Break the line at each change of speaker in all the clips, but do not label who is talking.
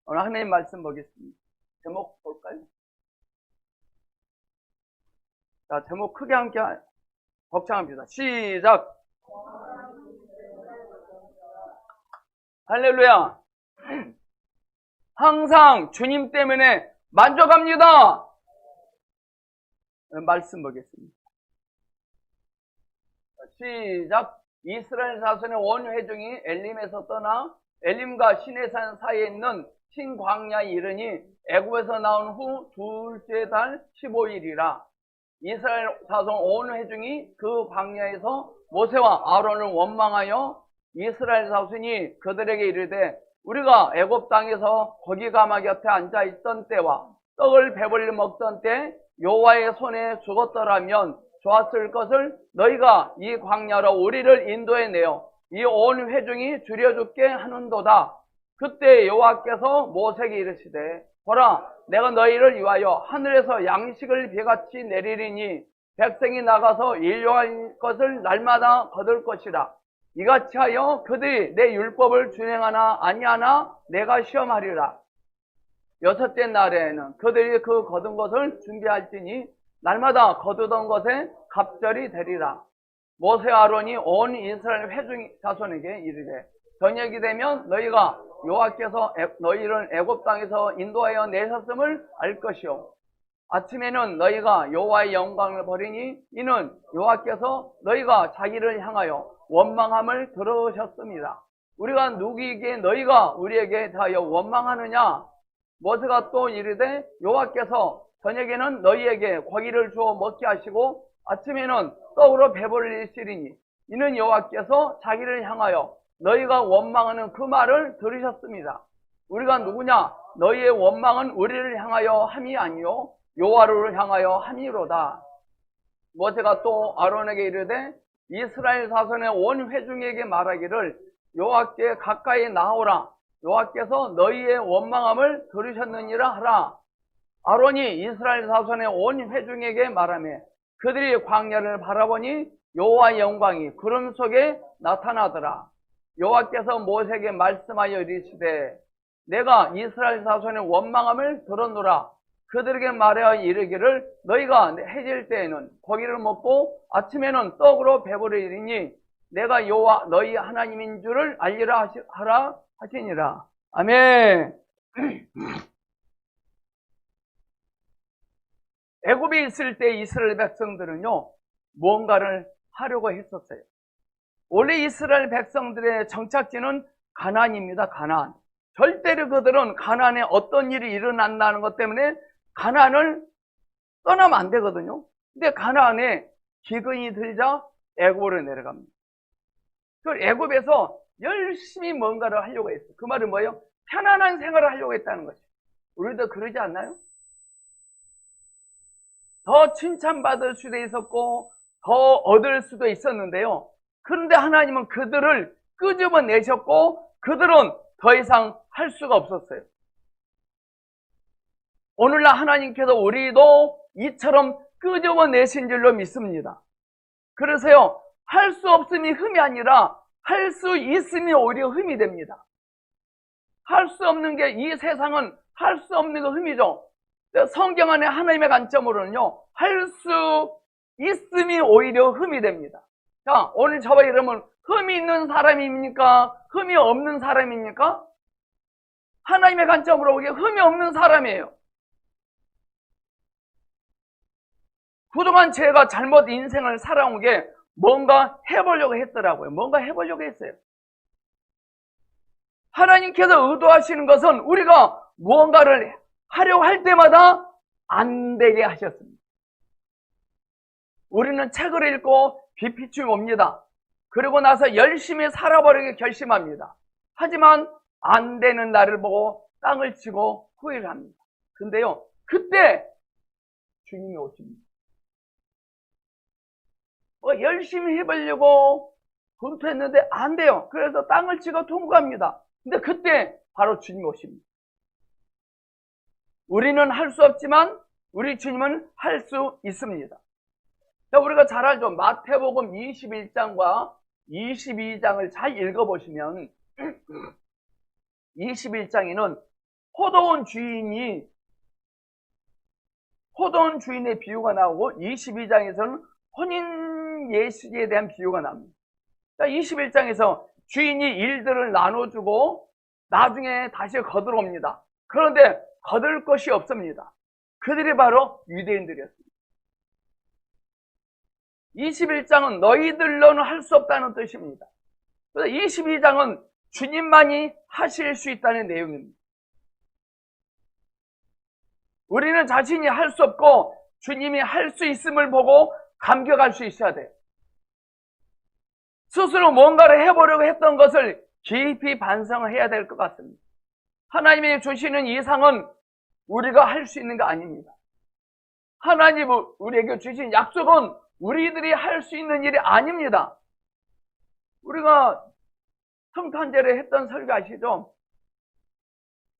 오늘 하나님 말씀 보겠습니다. 제목 볼까요? 자, 제목 크게 함께 복창합니다. 시작! 할렐루야! 항상 주님 때문에 만족합니다. 말씀 보겠습니다. 시작! 이스라엘 자손의 온 회중이 엘림에서 떠나 엘림과 시내산 사이에 있는 신광야에 이르니 애굽에서 나온 후 둘째 달 15일이라. 이스라엘 자손 온 회중이 그 광야에서 모세와 아론을 원망하여 이스라엘 자손이 그들에게 이르되 우리가 애굽 땅에서 고기 가마 곁에 앉아 있던 때와 떡을 배불리 먹던 때 여호와의 손에 죽었더라면 좋았을 것을 너희가 이 광야로 우리를 인도해 내어 이 온 회중이 줄여 죽게 하는도다. 그때 여호와께서 모세에게 이르시되 보라, 내가 너희를 위하여 하늘에서 양식을 비같이 내리리니 백성이 나가서 일용할 것을 날마다 거둘 것이라. 이같이 하여 그들이 내 율법을 준행하나 아니하나 내가 시험하리라. 여섯째 날에는 그들이 그 거둔 것을 준비할지니 날마다 거두던 것에 갑절이 되리라. 모세와 아론이 온 이스라엘 회중 자손에게 이르되 저녁이 되면 너희가 여호와께서 너희를 애굽 땅에서 인도하여 내셨음을 알 것이요 아침에는 너희가 여호와의 영광을 버리니 이는 여호와께서 너희가 자기를 향하여 원망함을 들으셨습니다. 우리가 누구에게 너희가 우리에게 대하여 원망하느냐? 모세가 또 이르되 여호와께서 저녁에는 너희에게 고기를 주어 먹게 하시고 아침에는 떡으로 배불리시리니 이는 여호와께서 자기를 향하여 너희가 원망하는 그 말을 들으셨습니다. 우리가 누구냐? 너희의 원망은 우리를 향하여 함이 아니요 여호와를 향하여 함이로다. 모세가 또 아론에게 이르되 이스라엘 자손의 온 회중에게 말하기를 여호와께 가까이 나오라. 여호와께서 너희의 원망함을 들으셨느니라 하라. 아론이 이스라엘 자손의 온 회중에게 말하며 그들이 광야를 바라보니 여호와의 영광이 구름 속에 나타나더라. 여호와께서 모세에게 말씀하여 이르시되 내가 이스라엘 자손의 원망함을 들었노라. 그들에게 말하여 이르기를 너희가 해질 때에는 고기를 먹고 아침에는 떡으로 배부르리니 내가 여호와 너희 하나님인 줄을 알리라 하라 하시니라. 아멘. 애굽에 있을 때 이스라엘 백성들은요 무언가를 하려고 했었어요. 원래 이스라엘 백성들의 정착지는 가나안입니다. 가나안. 절대로 그들은 가나안에 어떤 일이 일어난다는 것 때문에 가나안을 떠나면 안 되거든요. 근데 가나안에 기근이 들자 애굽으로 내려갑니다. 그 애굽에서 열심히 뭔가를 하려고 했어요. 그 말은 뭐예요? 편안한 생활을 하려고 했다는 거죠. 우리도 그러지 않나요? 더 칭찬받을 수도 있었고 더 얻을 수도 있었는데요. 그런데 하나님은 그들을 끄집어내셨고 그들은 더 이상 할 수가 없었어요. 오늘날 하나님께서 우리도 이처럼 끄집어내신 줄로 믿습니다. 그래서요, 할 수 없음이 흠이 아니라 할 수 있음이 오히려 흠이 됩니다. 할 수 없는 게, 이 세상은 할 수 없는 게 흠이죠. 성경 안에 하나님의 관점으로는요, 할 수 있음이 오히려 흠이 됩니다. 자, 오늘 저와 여러분, 흠이 있는 사람입니까? 흠이 없는 사람입니까? 하나님의 관점으로 보기에 흠이 없는 사람이에요. 그동안 제가 잘못 인생을 살아온 게 뭔가 해보려고 했더라고요. 뭔가 해보려고 했어요. 하나님께서 의도하시는 것은 우리가 무언가를 하려고 할 때마다 안 되게 하셨습니다. 우리는 책을 읽고 빛이 옵니다. 그리고 나서 열심히 살아보려고 결심합니다. 하지만 안 되는 날을 보고 땅을 치고 후회를 합니다. 근데요, 그때 주님이 오십니다. 열심히 해보려고 분투했는데 안 돼요. 그래서 땅을 치고 통과합니다. 근데 그때 바로 주님이 오십니다. 우리는 할 수 없지만 우리 주님은 할 수 있습니다. 자, 우리가 잘 알죠. 마태복음 21장과 22장을 잘 읽어보시면 21장에는 포도원 주인의 비유가 나오고 22장에서는 혼인 예식에 대한 비유가 나옵니다. 21장에서 주인이 일들을 나눠주고 나중에 다시 거들어옵니다. 그런데 거들 것이 없습니다. 그들이 바로 유대인들이었습니다. 21장은 너희들로는 할 수 없다는 뜻입니다. 그래서 22장은 주님만이 하실 수 있다는 내용입니다. 우리는 자신이 할 수 없고 주님이 할 수 있음을 보고 감격할 수 있어야 돼요. 스스로 뭔가를 해보려고 했던 것을 깊이 반성을 해야 될 것 같습니다. 하나님이 주시는 이상은 우리가 할 수 있는 게 아닙니다. 하나님 우리에게 주신 약속은 우리들이 할 수 있는 일이 아닙니다. 우리가 성탄절에 했던 설교 아시죠?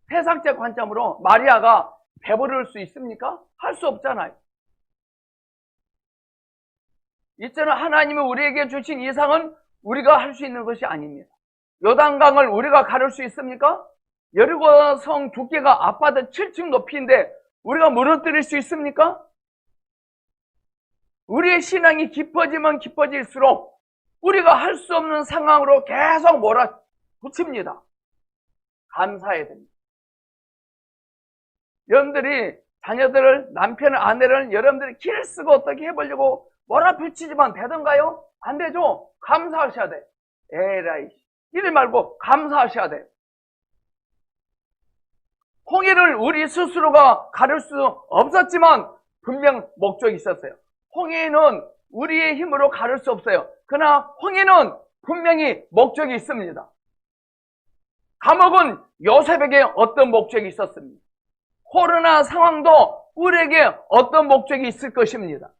세상적 관점으로 마리아가 배부를 수 있습니까? 할 수 없잖아요. 이제는 하나님이 우리에게 주신 이상은 우리가 할 수 있는 것이 아닙니다. 요단강을 우리가 가를 수 있습니까? 여리고성 두께가 아파트 7층 높이인데 우리가 무너뜨릴 수 있습니까? 우리의 신앙이 깊어지면 깊어질수록 우리가 할 수 없는 상황으로 계속 몰아붙입니다. 감사해야 됩니다. 여러분들이 자녀들을, 남편을, 아내를 여러분들이 길 쓰고 어떻게 해보려고 몰아붙이지만 되던가요? 안 되죠? 감사하셔야 돼. 에라이, 이리 말고 감사하셔야 돼요. 홍해를 우리 스스로가 가를 수 없었지만 분명 목적이 있었어요. 홍해는 우리의 힘으로 가를 수 없어요. 그러나 홍해는 분명히 목적이 있습니다. 감옥은 요셉에게 어떤 목적이 있었습니다. 코로나 상황도 우리에게 어떤 목적이 있을 것입니다.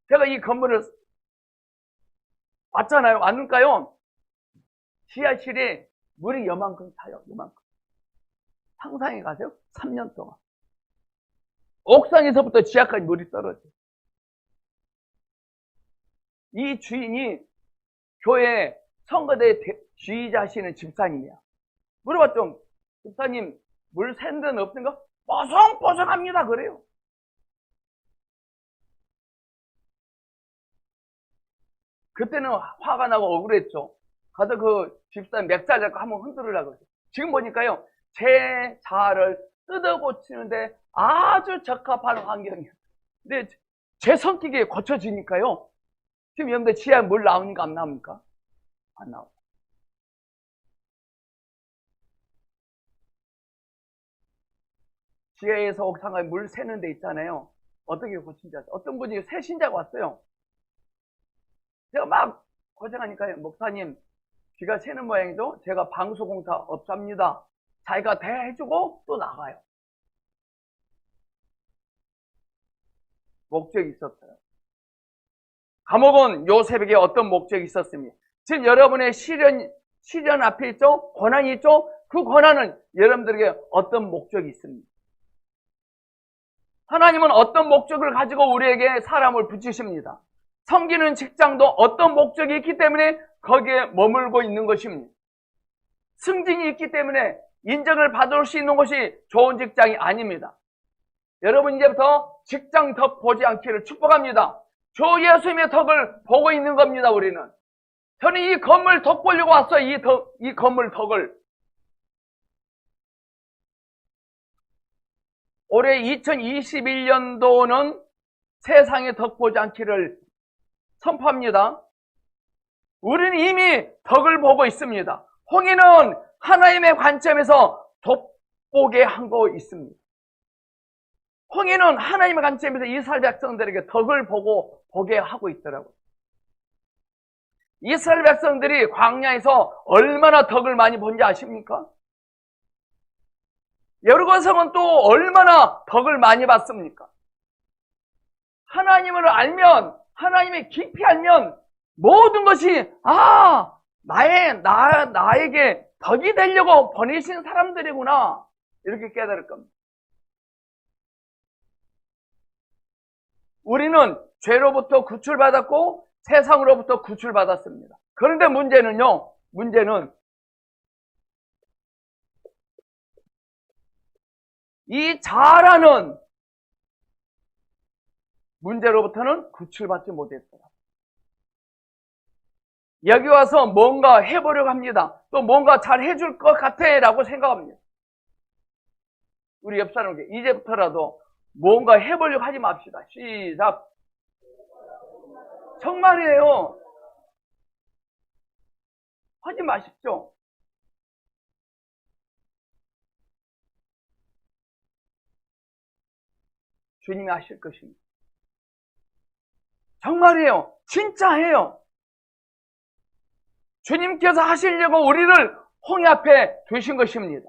제가 이 건물을 왔잖아요. 왔는가요? 지하실에 물이 요만큼 차요. 요만큼. 상상해 가세요. 3년 동안. 옥상에서부터 지하까지 물이 떨어져요. 이 주인이 교회 선거대 지휘자시는 집사님이야. 물어봤죠. 집사님, 물 샌 데는 없는가? 뽀송뽀송합니다. 그래요. 그때는 화가 나고 억울했죠. 가서 그 집사님 맥살 잡고 한번 흔들으려고 그랬어요. 지금 보니까요, 제 자아를 뜯어 고치는데 아주 적합한 환경이에요. 근데 제 성격이 고쳐지니까요, 지금 여러분들 지하에 물 나오니까 안 나옵니까? 안 나와요. 지하에서 옥상에 물 새는 데 있잖아요. 어떻게 고친지 아세요? 어떤 분이 새 신자가 왔어요. 제가 막 고생하니까요. 목사님, 비가 새는 모양이죠? 제가 방수공사 업소합니다. 자기가 대해주고 또 나가요. 목적이 있었어요. 감옥은 요셉에게 어떤 목적이 있었습니까? 지금 여러분의 시련 앞에 있죠? 고난이 있죠? 그 고난은 여러분들에게 어떤 목적이 있습니다. 하나님은 어떤 목적을 가지고 우리에게 사람을 붙이십니다. 섬기는 직장도 어떤 목적이 있기 때문에 거기에 머물고 있는 것입니다. 승진이 있기 때문에 인정을 받을 수 있는 것이 좋은 직장이 아닙니다. 여러분 이제부터 직장 덕 보지 않기를 축복합니다. 주 예수님의 덕을 보고 있는 겁니다. 우리는. 저는 이 건물 덕 보려고 왔어요. 이 건물 덕을. 올해 2021년도는 세상의 덕 보지 않기를 선포합니다. 우리는 이미 덕을 보고 있습니다. 홍해는 하나님의 관점에서 돋보게 한 거 있습니다. 홍해는 하나님의 관점에서 이스라엘 백성들에게 덕을 보게 하고 있더라고요. 이스라엘 백성들이 광야에서 얼마나 덕을 많이 본지 아십니까? 여리고성은 또 얼마나 덕을 많이 봤습니까? 하나님을 알면, 하나님의 깊이 알면 모든 것이 나에게 덕이 되려고 보내신 사람들이구나, 이렇게 깨달을 겁니다. 우리는 죄로부터 구출받았고 세상으로부터 구출받았습니다. 그런데 문제는 이 자라는 문제로부터는 구출받지 못했더라. 여기 와서 뭔가 해보려고 합니다. 또 뭔가 잘 해줄 것 같아 라고 생각합니다. 우리 옆 사람에게 이제부터라도 뭔가 해보려고 하지 맙시다. 시작. 정말이에요. 하지 마십시오. 주님이 하실 것입니다. 정말이에요. 진짜 해요. 주님께서 하시려고 우리를 홍해 앞에 두신 것입니다.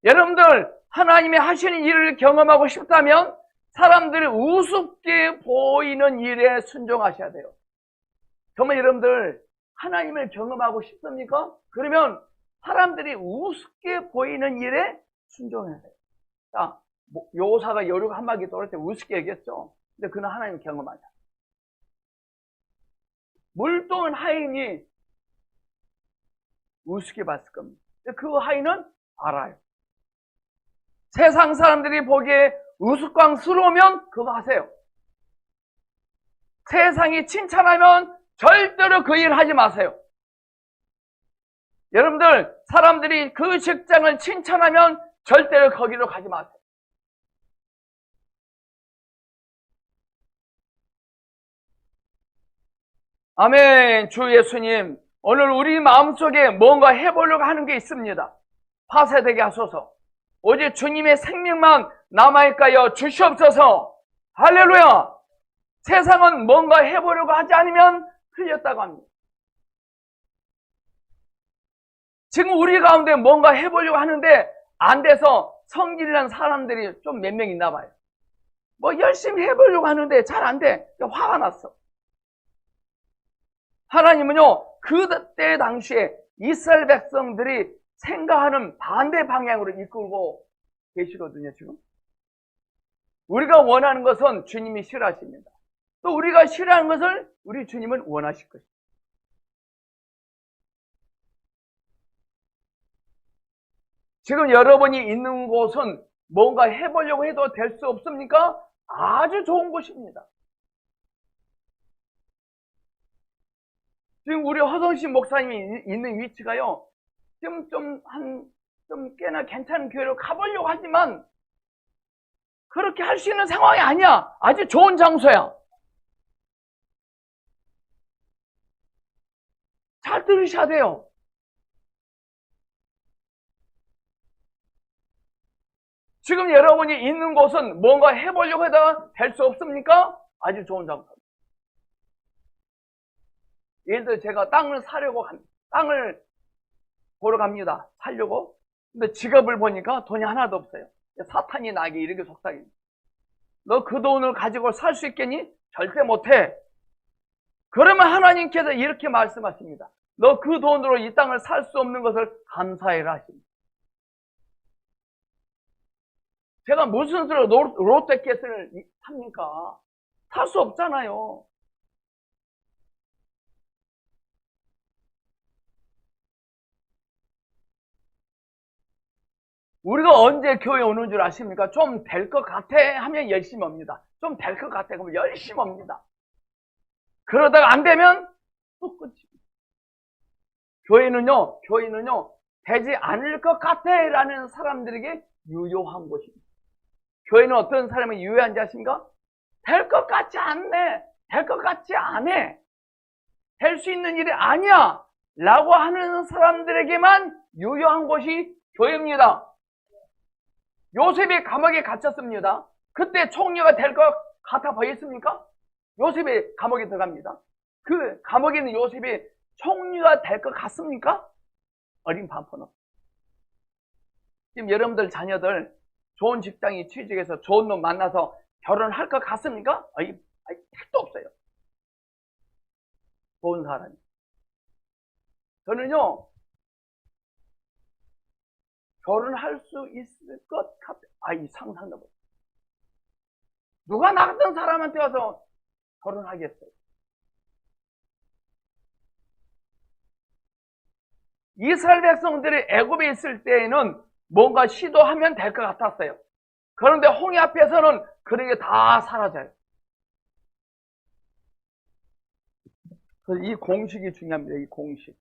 여러분들 하나님이 하시는 일을 경험하고 싶다면 사람들이 우습게 보이는 일에 순종하셔야 돼요. 정말 여러분들 하나님을 경험하고 싶습니까? 그러면 사람들이 우습게 보이는 일에 순종해야 돼요. 자, 요사가 여류가 한 마디 떠올 때 우습게 얘기했죠. 근데 그는 하나님 경험하자. 물동은 하인이 우습게 봤을 겁니다. 근데 그 하인은 알아요. 세상 사람들이 보기에 우스꽝스러우면 그거 하세요. 세상이 칭찬하면 절대로 그 일 하지 마세요. 여러분들 사람들이 그 직장을 칭찬하면 절대로 거기로 가지 마세요. 아멘. 주 예수님, 오늘 우리 마음속에 뭔가 해보려고 하는 게 있습니다. 파쇄되게 하소서. 오직 주님의 생명만 남아있게 주시옵소서. 할렐루야. 세상은 뭔가 해보려고 하지 않으면 틀렸다고 합니다. 지금 우리 가운데 뭔가 해보려고 하는데 안 돼서 성질난 사람들이 좀 몇 명 있나 봐요. 뭐 열심히 해보려고 하는데 잘 안 돼. 화가 났어. 하나님은요, 그때 당시에 이스라엘 백성들이 생각하는 반대 방향으로 이끌고 계시거든요, 지금. 우리가 원하는 것은 주님이 싫어하십니다. 또 우리가 싫어하는 것을 우리 주님은 원하실 것입니다. 지금 여러분이 있는 곳은 뭔가 해보려고 해도 될 수 없습니까? 아주 좋은 곳입니다. 지금 우리 허성신 목사님이 있는 위치가요, 좀 꽤나 괜찮은 교회로 가보려고 하지만, 그렇게 할 수 있는 상황이 아니야. 아주 좋은 장소야. 잘 들으셔야 돼요. 지금 여러분이 있는 곳은 뭔가 해보려고 해도 될 수 없습니까? 아주 좋은 장소. 예를 들어 제가 땅을 보러 갑니다. 사려고. 근데 지갑을 보니까 돈이 하나도 없어요. 사탄이 나에게 이렇게 속삭입니다. 너 그 돈을 가지고 살 수 있겠니? 절대 못해. 그러면 하나님께서 이렇게 말씀하십니다. 너 그 돈으로 이 땅을 살 수 없는 것을 감사해라 하십니다. 제가 무슨 수로 롯데캐슬을 삽니까? 살 수 없잖아요. 우리가 언제 교회 오는 줄 아십니까? 좀 될 것 같아 하면 열심히 옵니다. 좀 될 것 같아 그러면 열심히 옵니다. 그러다가 안 되면 또 끝입니다. 교회는요 되지 않을 것 같아 라는 사람들에게 유효한 곳입니다. 교회는 어떤 사람이 유효한지 아십니까? 될 것 같지 않네, 될 것 같지 않아, 될 수 있는 일이 아니야 라고 하는 사람들에게만 유효한 곳이 교회입니다. 요셉이 감옥에 갇혔습니다. 그때 총리가 될 것 같아 보였습니까? 요셉이 감옥에 들어갑니다. 그 감옥에 있는 요셉이 총리가 될 것 같습니까? 어린 반포는. 지금 여러분들 자녀들 좋은 직장에 취직해서 좋은 놈 만나서 결혼할 것 같습니까? 택도 없어요. 좋은 사람이. 저는요, 결혼할 수 있을 것 같아요. 이 상상도 못해요. 누가 나 같은 사람한테 와서 결혼하겠어요? 이스라엘 백성들이 애굽에 있을 때에는 뭔가 시도하면 될 것 같았어요. 그런데 홍해 앞에서는 그런 게 다 사라져요. 그래서 이 공식이 중요합니다. 이 공식.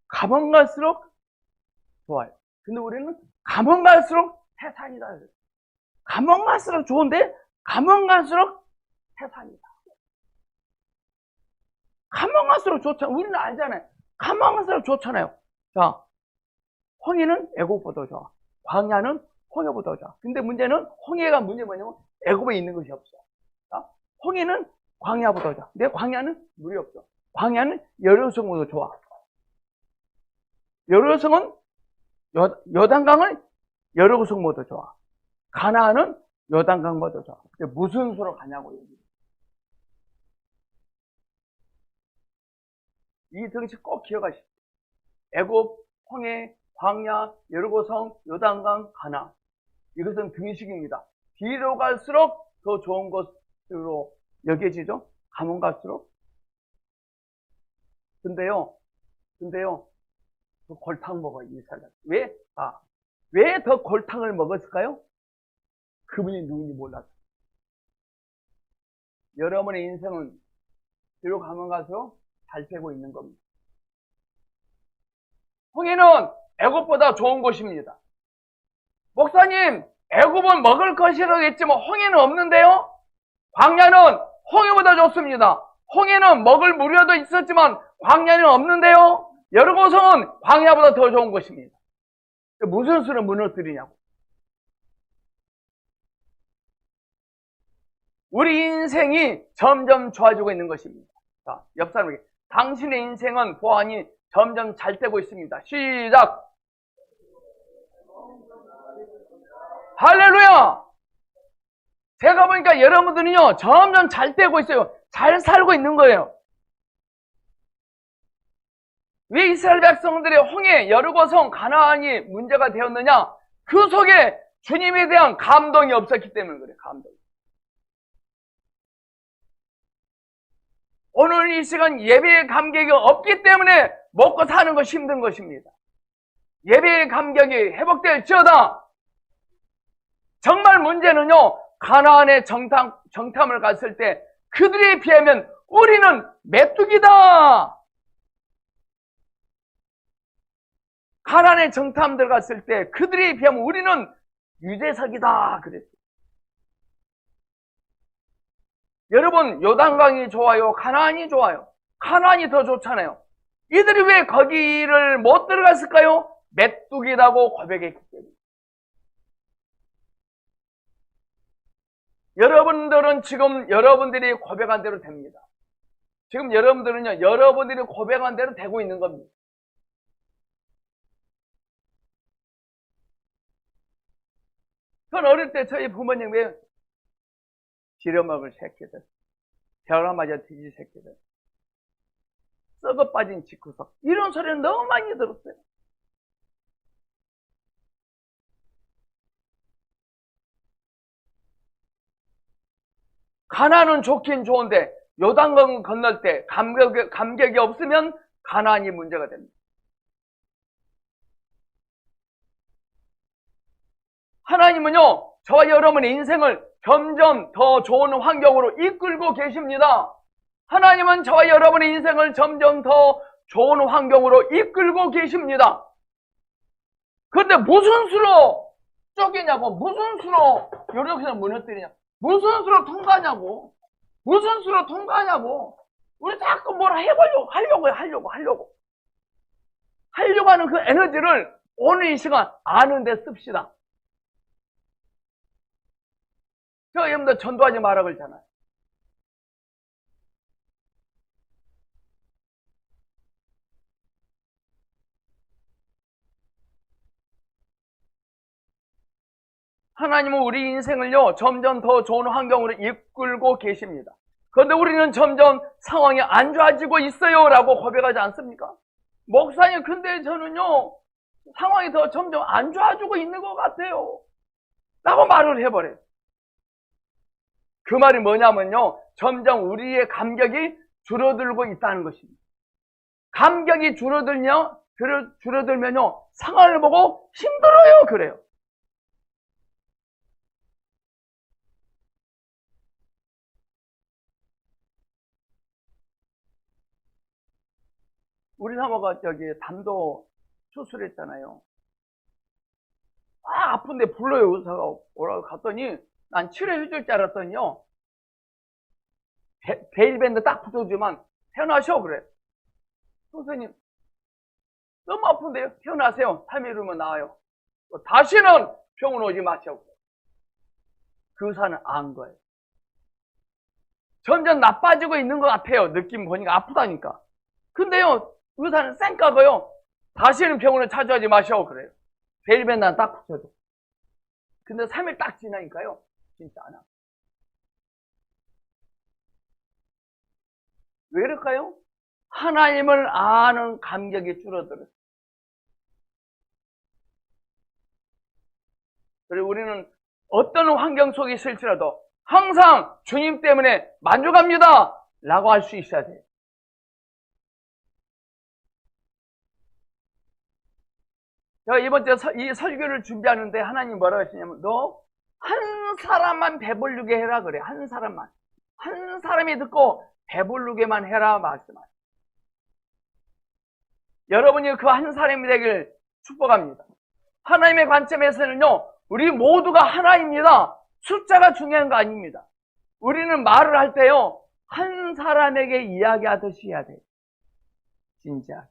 가면 갈수록 좋아요. 근데 우리는 가면 갈수록 태산이다. 가면 갈수록 좋은데 가면 갈수록 태산이다. 가면 갈수록 좋잖아요. 우리는 알잖아요. 가면 갈수록 좋잖아요. 자, 홍해는 애국보다 좋아. 광야는 홍해보다 좋아. 근데 문제는 홍해가 문제 뭐냐면 애국에 있는 것이 없어. 자, 홍해는 광야보다 좋아. 근데 광야는 물이 없어. 광야는 여로성보다 좋아. 여로성은 요단강을 여로성보다 좋아. 가나안은 요단강보다 좋아. 무슨 수로 가냐고 여기. 이 등식 꼭 기억하십시오. 애굽, 홍해, 광야, 여리고성, 요단강, 가나. 이것은 등식입니다. 뒤로 갈수록 더 좋은 것으로 여겨지죠. 가면 갈수록. 근데요, 그 골탕 먹어요, 이스라엘. 왜? 왜 더 골탕을 먹었을까요? 그분이 누군지 몰랐어요. 여러분의 인생은 뒤로 가면 갈수록 잘 되고 있는 겁니다. 홍해는 애굽보다 좋은 곳입니다. 목사님, 애굽은 먹을 것이라고 했지만 홍해는 없는데요? 광야는 홍해보다 좋습니다. 홍해는 먹을 무료도 있었지만 광야는 없는데요? 여리고성은 광야보다 더 좋은 것입니다. 무슨 수를 무너뜨리냐고. 우리 인생이 점점 좋아지고 있는 것입니다. 자, 옆 사람에게 당신의 인생은 보안이 점점 잘 되고 있습니다. 시작! 할렐루야! 제가 보니까 여러분들은요, 점점 잘 되고 있어요. 잘 살고 있는 거예요. 왜 이스라엘 백성들의 홍해, 여리고성, 가나안이 문제가 되었느냐? 그 속에 주님에 대한 감동이 없었기 때문에 그래요. 감동. 오늘 이 시간 예배의 감격이 없기 때문에 먹고 사는 것이 힘든 것입니다. 예배의 감격이 회복될지어다. 정말 문제는요, 가나안의 정탐을 갔을 때 그들에 비하면 우리는 메뚜기다. 가나안의 정탐들 갔을 때 그들에 비하면 우리는 유재석이다 그랬어요. 여러분, 요단강이 좋아요? 가나안이 좋아요? 가나안이 더 좋잖아요. 이들이 왜 거기를 못 들어갔을까요? 메뚜기라고 고백했기 때문에. 여러분들은 지금 여러분들이 고백한 대로 됩니다. 지금 여러분들은요, 여러분들이 고백한 대로 되고 있는 겁니다. 전 어릴 때 저희 부모님 왜 지려먹을 새끼들, 벼라 맞아 뒤지 새끼들, 썩어 빠진 직구석, 이런 소리를 너무 많이 들었어요. 가나안은 좋긴 좋은데 요단강 건널 때 감격이 없으면 가나안이 문제가 됩니다. 하나님은요, 저와 여러분의 인생을 점점 더 좋은 환경으로 이끌고 계십니다. 하나님은 저와 여러분의 인생을 점점 더 좋은 환경으로 이끌고 계십니다. 그런데 무슨 수로 쪼개냐고, 무슨 수로 요렇게 무너뜨리냐, 무슨 수로 통과하냐고, 무슨 수로 통과하냐고. 우리 자꾸 뭘 해보려고, 하려고 하는 그 에너지를 오늘 이 시간 아는 데 씁시다. 저 여러분들 전도하지 마라 그러잖아요. 하나님은 우리 인생을요, 점점 더 좋은 환경으로 이끌고 계십니다. 그런데 우리는 점점 상황이 안 좋아지고 있어요 라고 고백하지 않습니까? 목사님, 근데 저는요, 상황이 더 점점 안 좋아지고 있는 것 같아요 라고 말을 해버려요. 그 말이 뭐냐면요, 점점 우리의 감격이 줄어들고 있다는 것입니다. 감격이 줄어들면요, 상황을 보고 힘들어요. 그래요. 우리 사모가 담도 수술했잖아요. 아픈데 불러요. 의사가 오라고 갔더니 난 치료해 줄 줄 알았더니요, 베일밴드 딱 붙여주면 태어나셔. 그래. 선생님, 너무 아픈데요? 태어나세요. 3일 후면 나와요. 다시는 병원 오지 마시고. 그 의사는 안 거예요. 점점 나빠지고 있는 것 같아요. 느낌 보니까 아프다니까. 근데요, 의사는 쌩까고요, 다시는 병원을 찾아오지 마시고 그래요. 베일밴드 딱 붙여줘. 근데 3일 딱 지나니까요, 진짜 안 아파. 왜 그럴까요? 하나님을 아는 감격이 줄어들어요. 그리고 우리는 어떤 환경 속에 있을지라도 항상 주님 때문에 만족합니다 라고 할 수 있어야 돼요. 제가 이번 주 이 설교를 준비하는데 하나님 뭐라고 하시냐면, 너 한 사람만 배부르게 해라 그래. 한 사람만. 한 사람이 듣고 배부르게만 해라 말씀하세요. 여러분이 그 한 사람이 되길 축복합니다. 하나님의 관점에서는요, 우리 모두가 하나입니다. 숫자가 중요한 거 아닙니다. 우리는 말을 할 때요, 한 사람에게 이야기하듯이 해야 돼요. 진짜.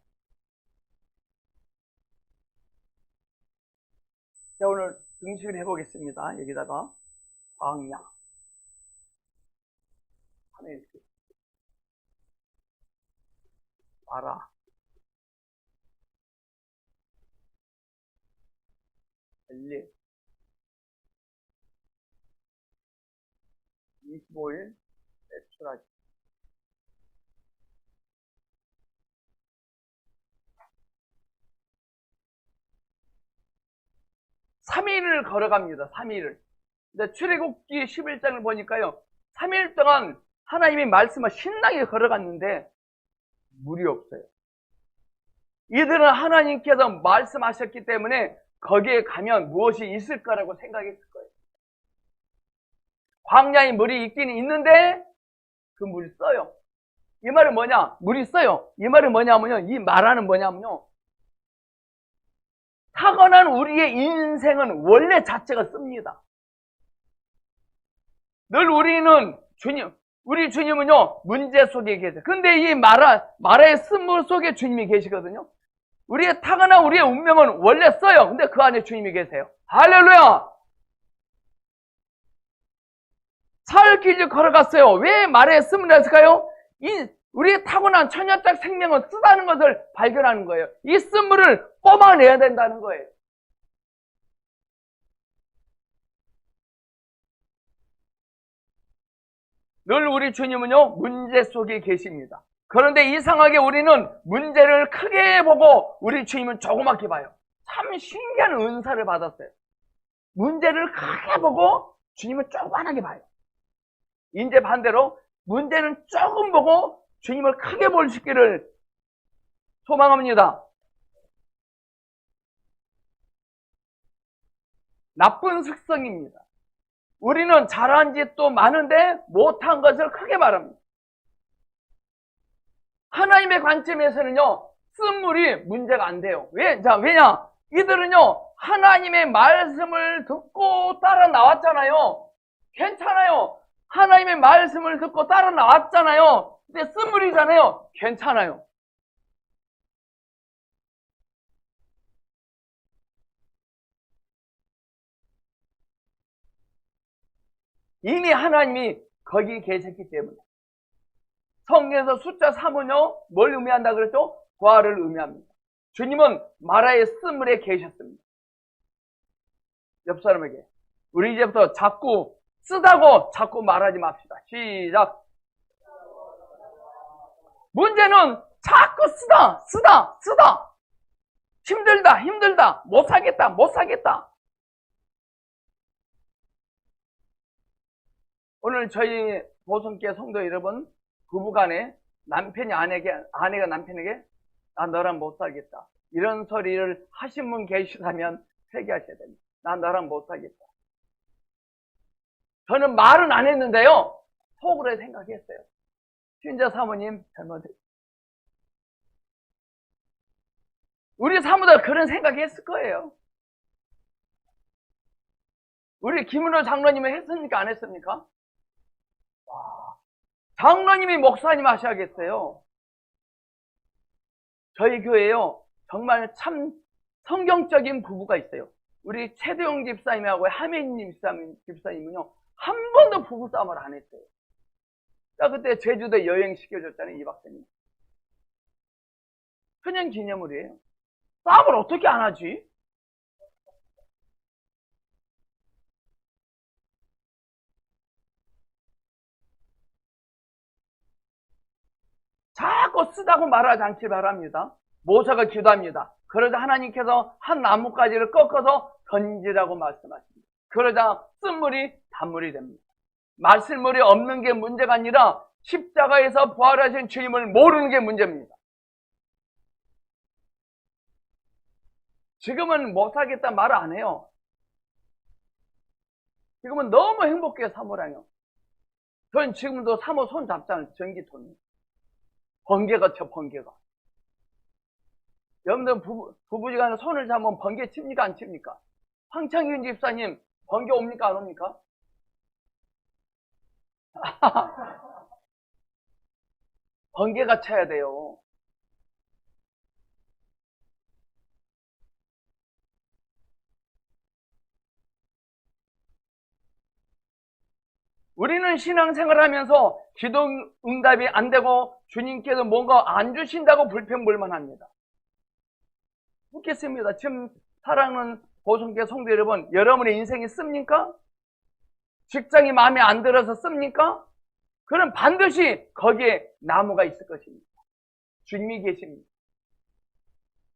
자, 오늘 등식을 해보겠습니다. 여기다가 광야. 하나님 알아. 엘리. 25일 매출하기. (3일을) 걸어갑니다. 3일을. 근데 출애굽기 11장을 보니까요, 3일 동안 하나님의 말씀을 신나게 걸어갔는데 물이 없어요. 이들은 하나님께서 말씀하셨기 때문에 거기에 가면 무엇이 있을 거라고 생각했을 거예요. 광야에 물이 있긴 있는데 그 물이 써요. 이 말은 뭐냐? 물이 써요. 이 말은 뭐냐면요, 이 말하는 뭐냐면요, 타고난 우리의 인생은 원래 자체가 씁니다. 늘 우리는 우리 주님은요, 문제 속에 계세요. 근데 이 말의 쓴물 속에 주님이 계시거든요. 우리의 타고난 우리의 운명은 원래 써요. 근데 그 안에 주님이 계세요. 할렐루야! 사흘길 걸어갔어요. 왜 말에 쓴물이 났을까요? 우리의 타고난 천연적 생명은 쓰다는 것을 발견하는 거예요. 이 쓴물을 뽑아내야 된다는 거예요. 늘 우리 주님은요, 문제 속에 계십니다. 그런데 이상하게 우리는 문제를 크게 보고 우리 주님은 조그맣게 봐요. 참 신기한 은사를 받았어요. 문제를 크게 보고 주님은 조그맣게 봐요. 이제 반대로 문제는 조금 보고 주님을 크게 볼 수 있기를 소망합니다. 나쁜 습성입니다. 우리는 잘한 짓도 많은데 못한 것을 크게 말합니다. 하나님의 관점에서는요, 쓴물이 문제가 안 돼요. 왜냐? 이들은요, 하나님의 말씀을 듣고 따라 나왔잖아요. 괜찮아요. 하나님의 말씀을 듣고 따라 나왔잖아요. 근데 쓴물이잖아요. 괜찮아요. 이미 하나님이 거기 계셨기 때문에. 성경에서 숫자 3은요, 뭘 의미한다 그랬죠? 부활을 의미합니다. 주님은 마라의 쓴물에 계셨습니다. 옆 사람에게, 우리 이제부터 자꾸 쓰다고 자꾸 말하지 맙시다. 시작. 문제는 자꾸 쓰다. 힘들다. 못 사겠다. 오늘 저희 보성교회 성도 여러분, 부부간에 남편이 아내가 남편에게 나 너랑 못 살겠다, 이런 소리를 하신 분 계시다면 회개하셔야 됩니다. 나 너랑 못 살겠다. 저는 말은 안 했는데요, 속으로 생각했어요. 신자 사모님 잘못했어요. 우리 사모도 그런 생각했을 거예요. 우리 김은호 장로님은 했습니까? 안 했습니까? 와, 장로님이 목사님 하셔야겠어요. 저희 교회에요, 정말 참 성경적인 부부가 있어요. 우리 최대용 집사님하고 하메님 집사님은요, 한 번도 부부싸움을 안 했어요. 자, 그때 제주도 여행 시켜줬잖아요, 이 박사님. 천연 기념물이에요. 싸움을 어떻게 안 하지? 자꾸 쓰다고 말하지 않기 바랍니다. 모세가 기도합니다. 그러자 하나님께서 한 나뭇가지를 꺾어서 던지라고 말씀하십니다. 그러자 쓴물이 단물이 됩니다. 마실물이 없는 게 문제가 아니라 십자가에서 부활하신 주님을 모르는 게 문제입니다. 지금은 못하겠다 말 안 해요. 지금은 너무 행복해요, 사모랑요. 전 지금도 사모 손 잡잖아요, 전기톤이. 번개가 쳐, 번개가. 여러분들 부부지간에 손을 잡으면 번개 칩니까, 안 칩니까? 황창균 집사님, 번개 옵니까, 안 옵니까? 번개가 쳐야 돼요. 우리는 신앙생활 하면서 기도 응답이 안 되고 주님께서 뭔가 안 주신다고 불평불만합니다. 묻겠습니다. 지금 사랑하는 보성교회 성도 여러분, 여러분의 인생이 씁니까? 직장이 마음에 안 들어서 씁니까? 그럼 반드시 거기에 나무가 있을 것입니다. 주님이 계십니다.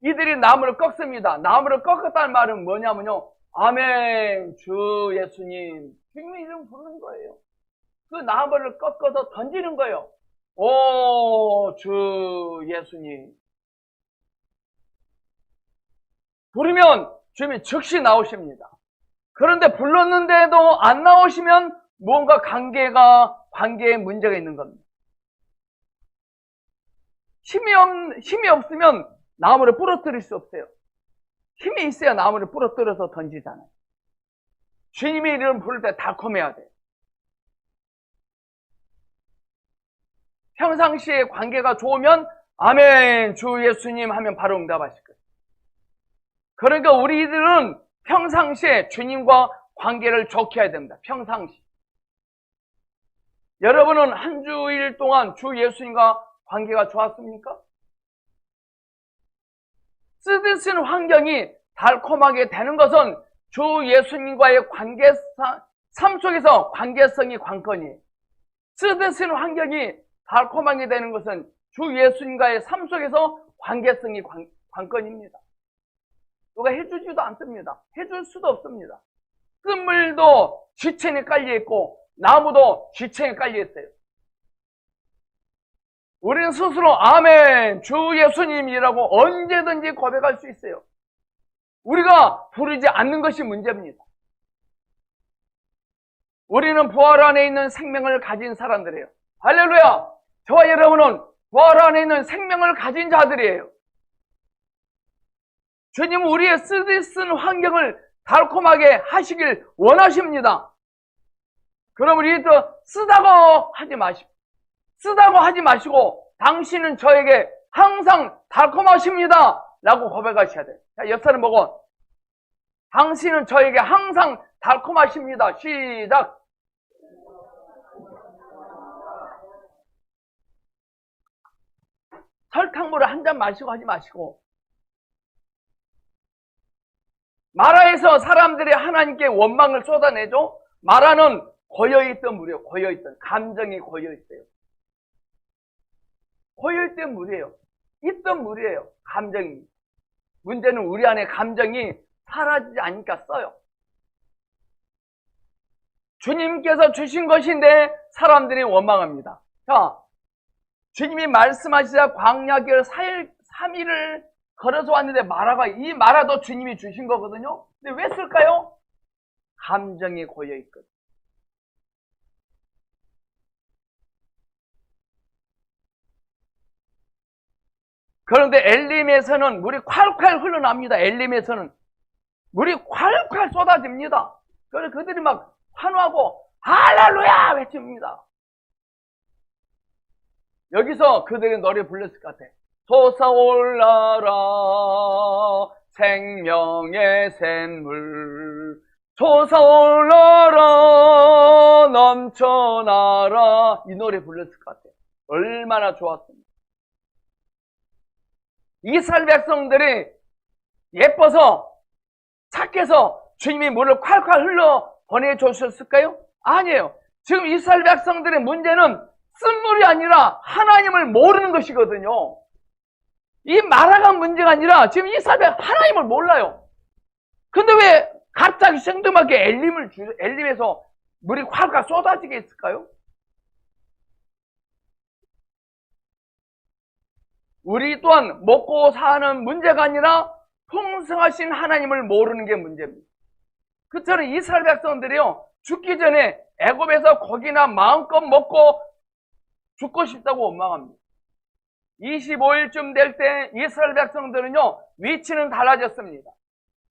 이들이 나무를 꺾습니다. 나무를 꺾었다는 말은 뭐냐면요, 아멘, 주 예수님, 주님의 이름 부르는 거예요. 그 나무를 꺾어서 던지는 거예요. 오, 주 예수님. 부르면 주님이 즉시 나오십니다. 그런데 불렀는데도 안 나오시면 뭔가 관계에 문제가 있는 겁니다. 힘이 없으면 나무를 부러뜨릴 수 없어요. 힘이 있어야 나무를 부러뜨려서 던지잖아요. 주님의 이름 부를 때 달콤해야 돼요. 평상시에 관계가 좋으면 아멘, 주 예수님 하면 바로 응답하실 거예요. 그러니까 우리들은 평상시에 주님과 관계를 좋게 해야 됩니다. 평상시. 여러분은 한 주일 동안 주 예수님과 관계가 좋았습니까? 쓰듯은 환경이 달콤하게 되는 것은 주 예수님과의 삶 속에서 관계성이 관건이에요. 쓰듯은 환경이 달콤하게 되는 것은 주 예수님과의 삶 속에서 관계성이 관건입니다. 누가 해주지도 않습니다. 해줄 수도 없습니다. 쓴물도 지층에 깔려있고 나무도 지층에 깔려있어요. 우리는 스스로 아멘, 주 예수님이라고 언제든지 고백할 수 있어요. 우리가 부르지 않는 것이 문제입니다. 우리는 부활 안에 있는 생명을 가진 사람들이에요. 할렐루야! 저와 여러분은 부활 안에 있는 생명을 가진 자들이에요. 주님은 우리의 쓰는 환경을 달콤하게 하시길 원하십니다. 그럼 우리도 쓰다고 하지 마시고 당신은 저에게 항상 달콤하십니다 라고 고백하셔야 돼요. 자, 옆 사람 보고 당신은 저에게 항상 달콤하십니다. 시작. 설탕물을 한 잔 마시고 하지 마시고 마라에서 사람들이 하나님께 원망을 쏟아내죠. 마라는 고여있던 물이에요. 고여있던 감정이 고여있어요. 고여있던 물이에요. 있던 물이에요. 감정이. 문제는 우리 안에 감정이 사라지지 않으니까 써요. 주님께서 주신 것인데 사람들이 원망합니다. 자, 주님이 말씀하시자 광야길 3일을 걸어서 왔는데 이 마라도 주님이 주신 거거든요. 근데 왜 쓸까요? 감정이 고여있거든요. 그런데 엘림에서는 물이 콸콸 흘러납니다. 엘림에서는 물이 콸콸 쏟아집니다. 그래서 그들이 막 환호하고 할렐루야 외칩니다. 여기서 그들이 노래 불렀을 것 같아. 솟아올라라 생명의 샘물, 솟아올라라 넘쳐나라, 이 노래 불렀을 것 같아. 얼마나 좋았습니다. 이스라엘 백성들이 예뻐서 착해서 주님이 물을 콸콸 흘러 보내주셨을까요? 아니에요. 지금 이스라엘 백성들의 문제는 쓴 물이 아니라 하나님을 모르는 것이거든요. 이 마라가 문제가 아니라 지금 이스라엘 백성 하나님을 몰라요. 근데 왜 갑자기 생뚱하게 엘림에서 물이 콸콸 쏟아지게 했을까요? 우리 또한 먹고 사는 문제가 아니라 풍성하신 하나님을 모르는 게 문제입니다. 그처럼 이스라엘 백성들이요, 죽기 전에 애굽에서 고기나 마음껏 먹고 죽고 싶다고 원망합니다. 25일쯤 될 때 이스라엘 백성들은요, 위치는 달라졌습니다.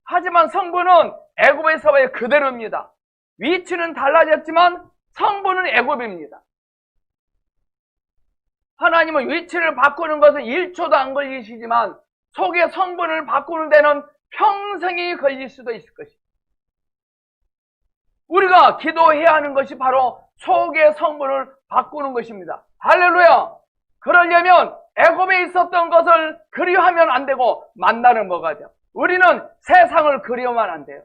하지만 성부는 애굽에서의 그대로입니다. 위치는 달라졌지만 성부는 애굽입니다. 하나님은 위치를 바꾸는 것은 1초도 안 걸리시지만 속의 성분을 바꾸는 데는 평생이 걸릴 수도 있을 것입니다. 우리가 기도해야 하는 것이 바로 속의 성분을 바꾸는 것입니다. 할렐루야! 그러려면 애굽에 있었던 것을 그리워하면 안 되고 만나는 뭐가 돼요? 우리는 세상을 그리워하면 안 돼요.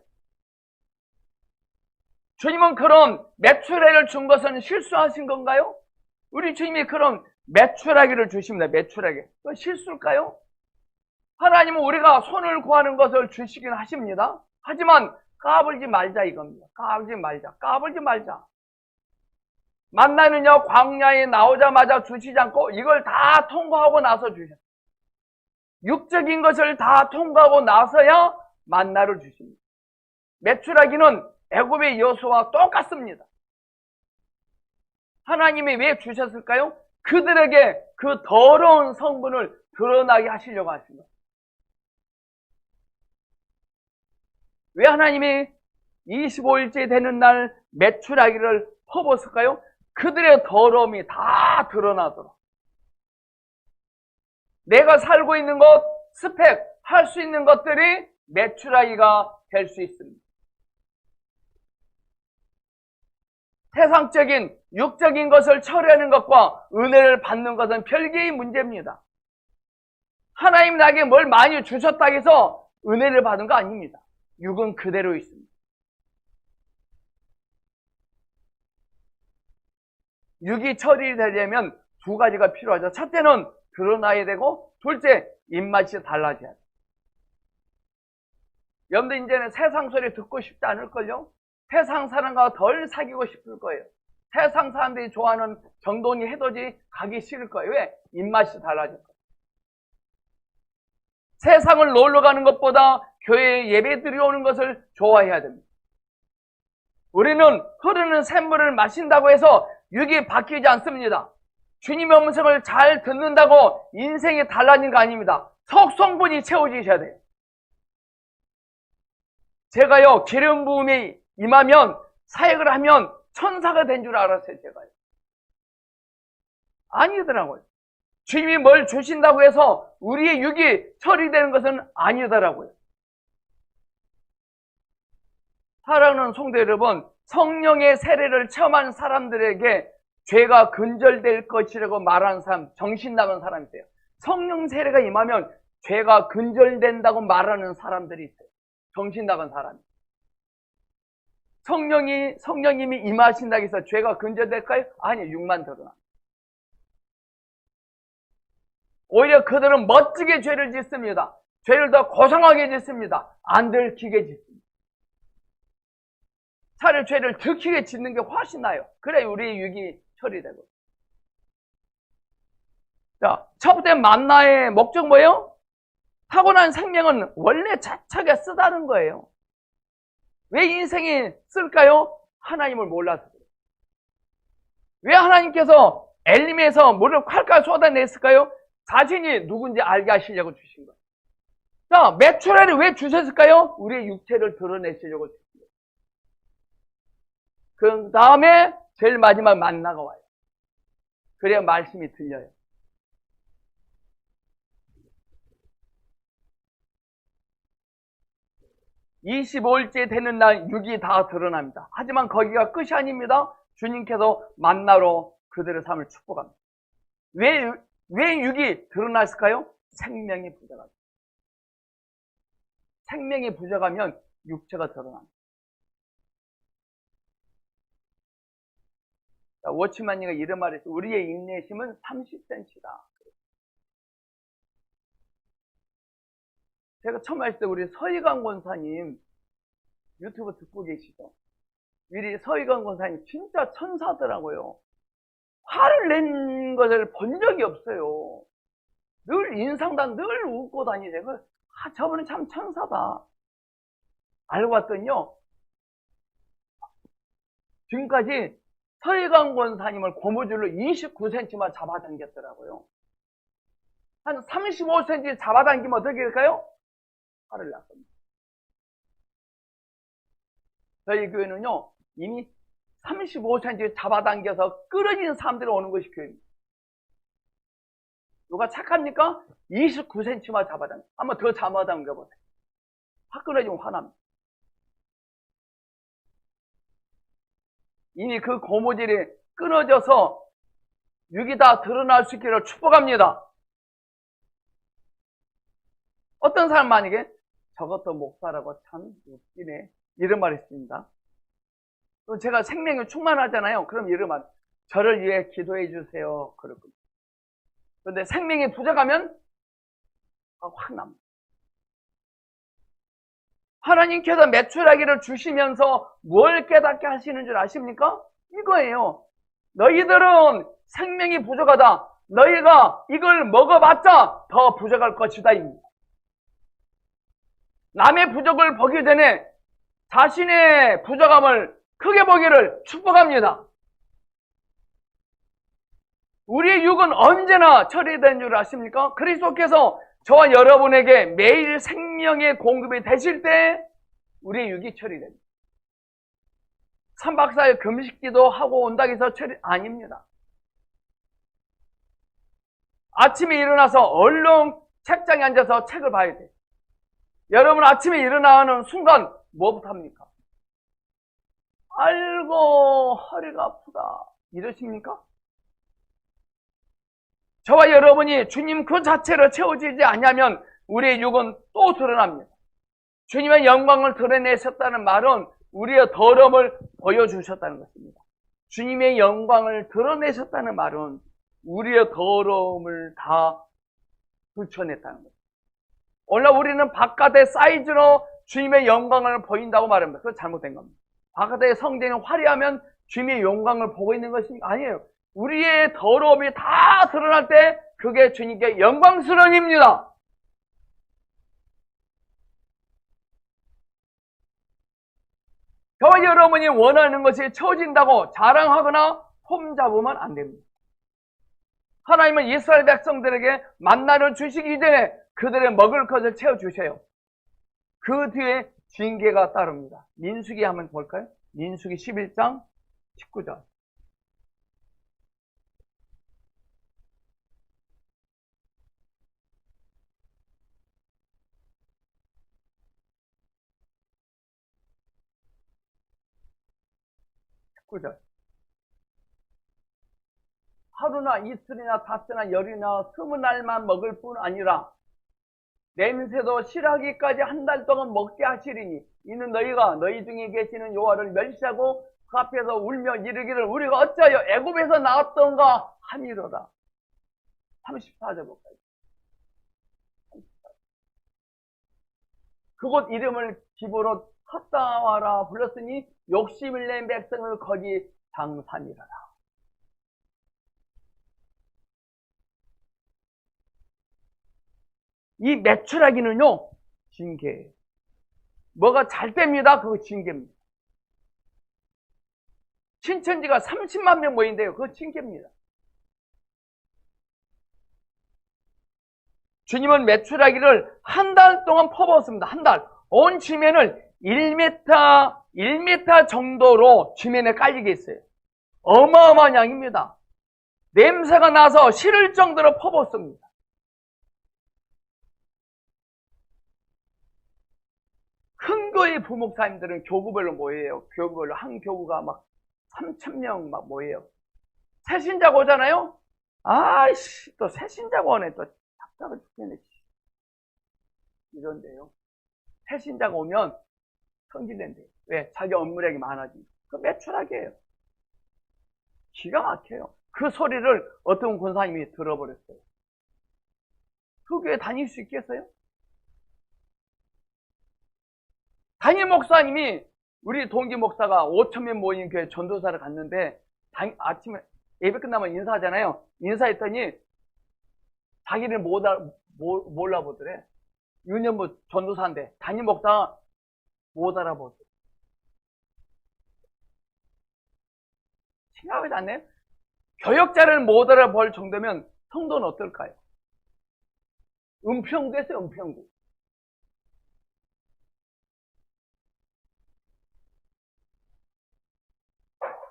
주님은 그런 메추라기를 준 것은 실수하신 건가요? 우리 주님이 그런 메추라기를 주십니다. 메추라기. 그건 실수일까요? 하나님은 우리가 손을 구하는 것을 주시긴 하십니다. 하지만 까불지 말자 이겁니다. 까불지 말자. 만나는요, 광야에 나오자마자 주시지 않고 이걸 다 통과하고 나서 주셨어요. 육적인 것을 다 통과하고 나서야 만나를 주십니다. 메추라기는 애굽의 여수와 똑같습니다. 하나님이 왜 주셨을까요? 그들에게 그 더러운 성분을 드러나게 하시려고 하십니다. 왜 하나님이 25일째 되는 날 메추라기를 퍼붓을까요? 그들의 더러움이 다 드러나도록. 내가 살고 있는 것, 스펙, 할 수 있는 것들이 메추라기가 될 수 있습니다. 세상적인, 육적인 것을 처리하는 것과 은혜를 받는 것은 별개의 문제입니다. 하나님 나에게 뭘 많이 주셨다고 해서 은혜를 받은 거 아닙니다. 육은 그대로 있습니다. 육이 처리되려면 두 가지가 필요하죠. 첫째는 드러나야 되고, 둘째, 입맛이 달라져야 돼요. 여러분들 이제는 세상 소리 듣고 싶지 않을걸요? 세상 사람과 덜 사귀고 싶을 거예요. 세상 사람들이 좋아하는 정돈이 해돋이 가기 싫을 거예요. 왜? 입맛이 달라질 거예요. 세상을 놀러 가는 것보다 교회에 예배 드리러 오는 것을 좋아해야 됩니다. 우리는 흐르는 샘물을 마신다고 해서 육이 바뀌지 않습니다. 주님의 음성을 잘 듣는다고 인생이 달라진 거 아닙니다. 성분이 채워지셔야 돼요. 제가요, 기름 부음이 임하면, 사역을 하면 천사가 된 줄 알았어요, 제가요. 아니더라고요. 주님이 뭘 주신다고 해서 우리의 육이 처리되는 것은 아니더라고요. 사랑하는 성도 여러분, 성령의 세례를 체험한 사람들에게 죄가 근절될 것이라고 말하는 사람, 정신 나간 사람이 있어요. 성령 세례가 임하면 죄가 근절된다고 말하는 사람들이 있어요. 정신 나간 사람이. 성령님이 임하신다고 해서 죄가 근절될까요? 아니, 육만 드러나. 오히려 그들은 멋지게 죄를 짓습니다. 죄를 더 고상하게 짓습니다. 안 들키게 짓습니다. 차라리 죄를 들키게 짓는 게 훨씬 나아요. 그래야 우리의 육이 처리되고. 자, 첫 번째 만나의 목적 뭐예요? 타고난 생명은 원래 자차게 쓰다는 거예요. 왜 인생이 쓸까요? 하나님을 몰라서 그래요. 왜 하나님께서 엘림에서 물을 콸콸 쏟아냈을까요? 자신이 누군지 알게 하시려고 주신 거예요. 자, 메추라를 왜 주셨을까요? 우리의 육체를 드러내시려고 주신 거예요. 그 다음에 제일 마지막 만나가 와요. 그래야 말씀이 들려요. 25일째 되는 날 육이 다 드러납니다. 하지만 거기가 끝이 아닙니다. 주님께서 만나로 그들의 삶을 축복합니다. 왜 육이 드러났을까요? 생명이 부족합니다. 생명이 부족하면 육체가 드러납니다. 워치만이가 이런 말을 했어요. 우리의 인내심은 30cm다. 제가 처음 했을 때 우리 서희강 권사님 유튜브 듣고 계시죠? 우리 서희강 권사님 진짜 천사더라고요. 화를 낸 것을 본 적이 없어요. 늘 인상단 늘 웃고 다니세요. 저분은 참 천사다. 알고 봤더니요. 지금까지 서희강 권사님을 고무줄로 29cm만 잡아당겼더라고요. 한 35cm 잡아당기면 어떻게 될까요? 화를 났습니다. 저희 교회는요, 이미 35cm 잡아당겨서 끌어진 사람들이 오는 것이 교회입니다. 누가 착합니까? 29cm만 잡아당겨. 한번 더 잡아당겨보세요. 확 끌어지면 화납니다. 이미 그 고무줄이 끊어져서 육이 다 드러날 수 있기를 축복합니다. 어떤 사람 만약에 저것도 목사라고 참 웃기네 이런 말이 있습니다. 또 제가 생명이 충만하잖아요. 그럼 이런 말, 저를 위해 기도해 주세요. 그럴 겁니다. 그런데 생명이 부족하면 확 납니다. 하나님께서 메추라기를 주시면서 뭘 깨닫게 하시는 줄 아십니까? 이거예요. 너희들은 생명이 부족하다. 너희가 이걸 먹어봤자 더 부족할 것이다. 남의 부족을 보기 전에 자신의 부족함을 크게 보기를 축복합니다. 우리의 육은 언제나 처리된 줄 아십니까? 그리스도께서 저와 여러분에게 매일 생명의 공급이 되실 때 우리의 육이 처리됩니다. 3박 4일 금식기도 하고 온다고 해서 처리 아닙니다. 아침에 일어나서 얼른 책장에 앉아서 책을 봐야 돼요. 여러분 아침에 일어나는 순간 뭐부터 합니까? 아이고 허리가 아프다 이러십니까? 저와 여러분이 주님 그 자체로 채워지지 않으면 우리의 육은 또 드러납니다. 주님의 영광을 드러내셨다는 말은 우리의 더러움을 보여주셨다는 것입니다. 주님의 영광을 드러내셨다는 말은 우리의 더러움을 다 붙여냈다는 것입니다. 오늘 우리는 바깥의 사이즈로 주님의 영광을 보인다고 말합니다. 그건 잘못된 겁니다. 바깥의 성전이 화려하면 주님의 영광을 보고 있는 것이 아니에요. 우리의 더러움이 다 드러날 때 그게 주님께 영광스러움입니다. 저와 여러분이 원하는 것이 채워진다고 자랑하거나 폼잡으면 안 됩니다. 하나님은 이스라엘 백성들에게 만나를 주시기 전에 그들의 먹을 것을 채워주세요. 그 뒤에 징계가 따릅니다. 민수기 한번 볼까요? 민수기 11장 19절. 하루나 이틀이나 닷새나 열이나 20날만 먹을 뿐 아니라 냄새도 싫어하기까지 한 달 동안 먹게 하시리니 이는 너희가 너희 중에 계시는 여호와를 멸시하고 그 앞에서 울며 이르기를 우리가 어찌하여 애굽에서 나왔던가 함이로라. 34절 볼까요? 그곳 이름을 기브롯 핫다와라 불렀으니 욕심을 낸 백성을 거기 장산이라라. 이 매출하기는요 징계예요. 뭐가 잘 됩니다. 그거 징계입니다. 신천지가 30만 명 모인대요. 그거 징계입니다. 주님은 매출하기를 한 달 동안 퍼부었습니다. 한 달. 온 지면을 1m 정도로 지면에 깔리게 했어요. 어마어마한 양입니다. 냄새가 나서 싫을 정도로 퍼부었습니다. 큰 거의 부목사님들은 교구별로 모여요. 교구별로 한 교구가 막 3,000명 막 모여요. 새신자가 오잖아요. 아이씨 또 새신자가 오네. 또 답답해 죽겠네. 이런데요. 새신자가 오면 성질낸대요. 왜? 자기 업무량이 많아지니까. 그 매출하게예요. 기가 막혀요. 그 소리를 어떤 권사님이 들어버렸어요. 그 교회 다닐 수 있겠어요? 담임 목사님이 우리 동기 목사가 5,000명 모인 교회 전도사를 갔는데 아침에 예배 끝나면 인사하잖아요. 인사했더니 자기를 몰라보더래. 유년부 전도사인데 담임 목사가 못 알아보더래. 심각하지 않나요? 교역자를 못 알아볼 정도면 성도는 어떨까요? 은평구에서 은평구.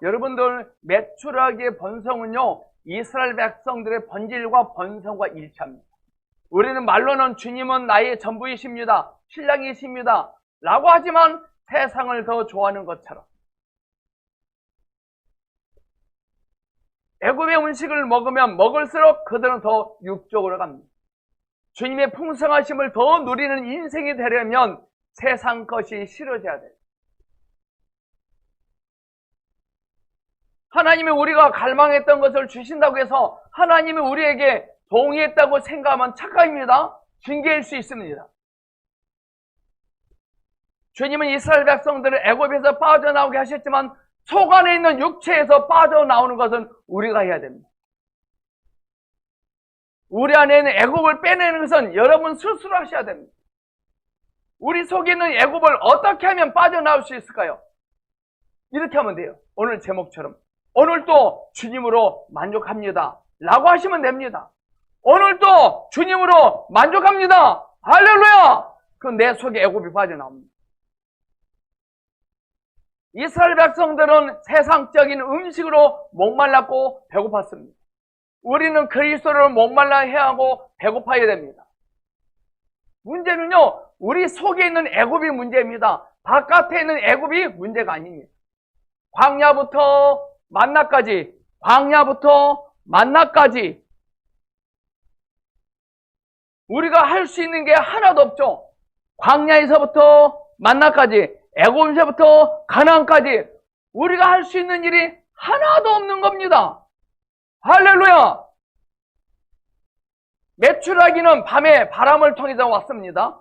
여러분들 매출하기의 번성은요 이스라엘 백성들의 본질과 번성과 일치합니다. 우리는 말로는 주님은 나의 전부이십니다, 신랑이십니다 라고 하지만 세상을 더 좋아하는 것처럼 애굽의 음식을 먹으면 먹을수록 그들은 더 육적으로 갑니다. 주님의 풍성하심을 더 누리는 인생이 되려면 세상 것이 싫어져야 돼요. 하나님이 우리가 갈망했던 것을 주신다고 해서 하나님이 우리에게 동의했다고 생각하면 착각입니다. 징계일 수 있습니다. 주님은 이스라엘 백성들을 애굽에서 빠져나오게 하셨지만 속 안에 있는 육체에서 빠져나오는 것은 우리가 해야 됩니다. 우리 안에 있는 애굽을 빼내는 것은 여러분 스스로 하셔야 됩니다. 우리 속에 있는 애굽을 어떻게 하면 빠져나올 수 있을까요? 이렇게 하면 돼요. 오늘 제목처럼 오늘도 주님으로 만족합니다 라고 하시면 됩니다. 오늘도 주님으로 만족합니다. 할렐루야! 그럼 내 속에 애굽이 빠져나옵니다. 이스라엘 백성들은 세상적인 음식으로 목말랐고 배고팠습니다. 우리는 그리스도를 목말라 해야 하고 배고파야 됩니다. 문제는요 우리 속에 있는 애굽이 문제입니다. 바깥에 있는 애굽이 문제가 아닙니다. 광야부터 만나까지 우리가 할 수 있는 게 하나도 없죠. 광야에서부터 만나까지, 애굽에서부터 가나안까지 우리가 할 수 있는 일이 하나도 없는 겁니다. 할렐루야! 매출하기는 밤에 바람을 통해서 왔습니다.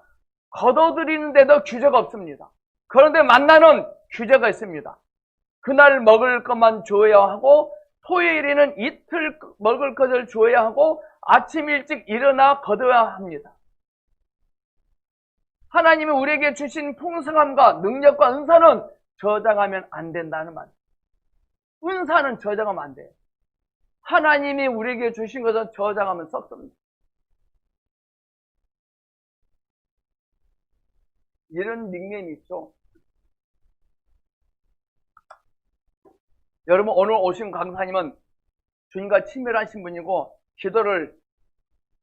걷어들이는데도 규제가 없습니다. 그런데 만나는 규제가 있습니다. 그날 먹을 것만 주어야 하고 토요일에는 이틀 먹을 것을 주어야 하고 아침 일찍 일어나 거둬야 합니다. 하나님이 우리에게 주신 풍성함과 능력과 은사는 저장하면 안 된다는 말. 은사는 저장하면 안 돼요. 하나님이 우리에게 주신 것은 저장하면 썩습니다. 이런 닉네임이 있죠. 여러분 오늘 오신 강사님은 주님과 친밀하신 분이고 기도를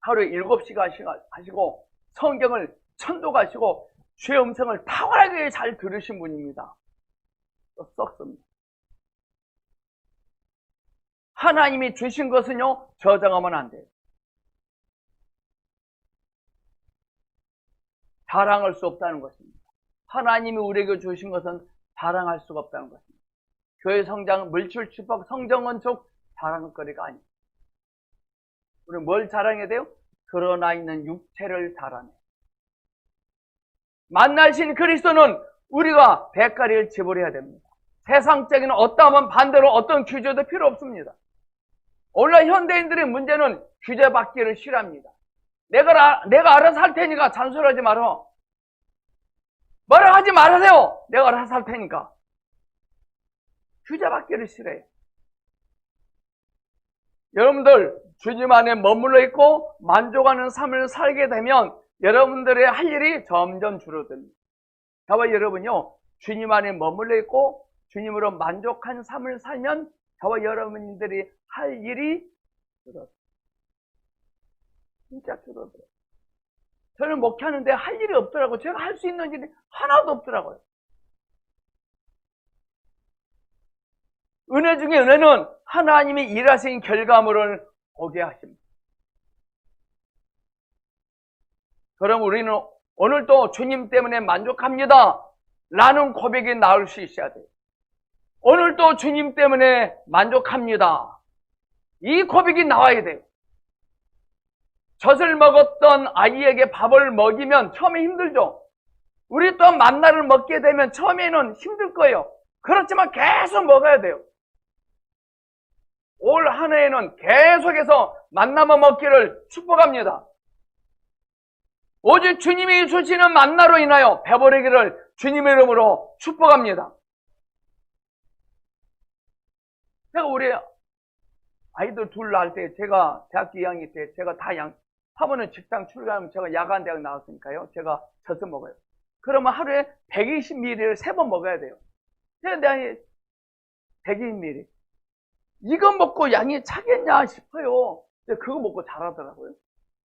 하루에 7시간 하시고 성경을 천독하시고 주의 음성을 탁월하게 잘 들으신 분입니다. 썩습니다. 하나님이 주신 것은요 저장하면 안 돼요. 자랑할 수 없다는 것입니다. 하나님이 우리에게 주신 것은 자랑할 수가 없다는 것입니다. 교회 성장, 물질 축복, 성정 건축 자랑거리가 아닙니다. 우리 뭘 자랑해야 돼요? 드러나 있는 육체를 자랑해. 만나신 그리스도는 우리가 대가리를 지불해야 됩니다. 세상적인 어떠한 반대로 어떤 규제도 필요 없습니다. 오늘날 현대인들의 문제는 규제받기를 싫어합니다. 내가 알아서 할 테니까 잔소리하지 말어. 뭐라 하지 말으세요. 내가 알아서 할 테니까. 규제받기를 싫어해요. 여러분들 주님 안에 머물러 있고 만족하는 삶을 살게 되면 여러분들의 할 일이 점점 줄어듭니다. 저와 여러분요, 주님 안에 머물러 있고 주님으로 만족한 삶을 살면 저와 여러분들이 할 일이 줄어들어요. 진짜 줄어들어요. 저는 목회하는데 할 일이 없더라고요. 제가 할 수 있는 일이 하나도 없더라고요. 은혜 중에 은혜는 하나님이 일하신 결과물을 보게 하십니다. 그럼 우리는 오늘도 주님 때문에 만족합니다 라는 고백이 나올 수 있어야 돼요. 오늘도 주님 때문에 만족합니다. 이 고백이 나와야 돼요. 젖을 먹었던 아이에게 밥을 먹이면 처음에 힘들죠. 우리 또 만나를 먹게 되면 처음에는 힘들 거예요. 그렇지만 계속 먹어야 돼요. 올 한 해에는 계속해서 만나만 먹기를 축복합니다. 오직 주님이 주시는 만나로 인하여 배부르기를 주님의 이름으로 축복합니다. 제가 우리 아이들 둘 낳을 때, 제가 대학교 2학년 때 제가 다 사모는 직장 출근하면 제가 야간 대학 나왔으니까요. 제가 젖을 먹어요. 그러면 하루에 120ml를 3번 먹어야 돼요. 제가 120ml. 이거 먹고 양이 차겠냐 싶어요. 근데 그거 먹고 자라더라고요.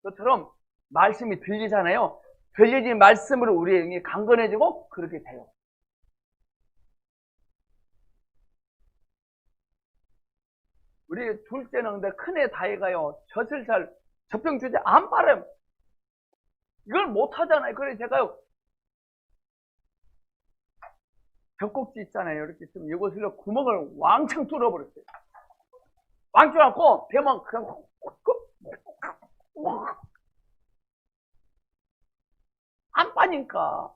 그처럼 말씀이 들리잖아요. 들리지 말씀으로 우리의 영이 강건해지고 그렇게 돼요. 우리 둘째는 근데 큰애 다이가요, 젖을 잘 젖병 주제 안 빨아요. 이걸 못 하잖아요. 그래서 제가요, 젖꼭지 있잖아요. 이렇게 좀 이것으로 구멍을 왕창 뚫어버렸어요. 왕창 뚫어갖고 배만 그냥 안 빠니까.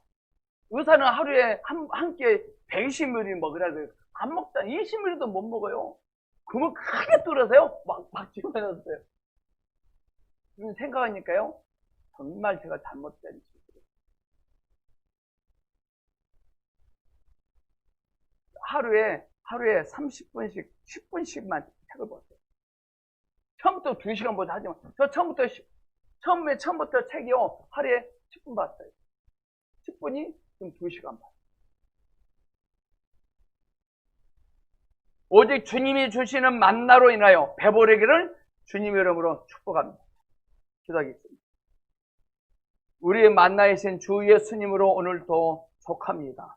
의사는 하루에 한 끼에 120ml 먹으라 그래요. 안 먹다 20ml도 못 먹어요. 구멍 크게 뚫어서요. 막 집어넣었어요. 지금 생각하니까요, 정말 제가 잘못된 짓이에요. 하루에 30분씩, 10분씩만 책을 보세요. 처음부터 2시간 보자 하지만, 저 처음부터 책이요, 하루에 10분 봤어요. 10분이 지금 2시간 봤어요. 오직 주님이 주시는 만나로 인하여 배부르기를 주님의 이름으로 축복합니다. 기도하겠습니다. 우리의 만나이신 주 예수님으로 오늘도 족합니다.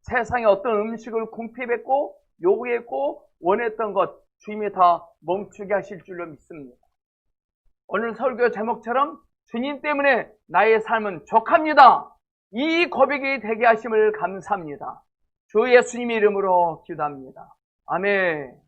세상에 어떤 음식을 궁핍했고 요구했고 원했던 것 주님이 다 멈추게 하실 줄로 믿습니다. 오늘 설교 제목처럼 주님 때문에 나의 삶은 족합니다. 이 고백이 되게 하심을 감사합니다. 주 예수님의 이름으로 기도합니다. 아멘.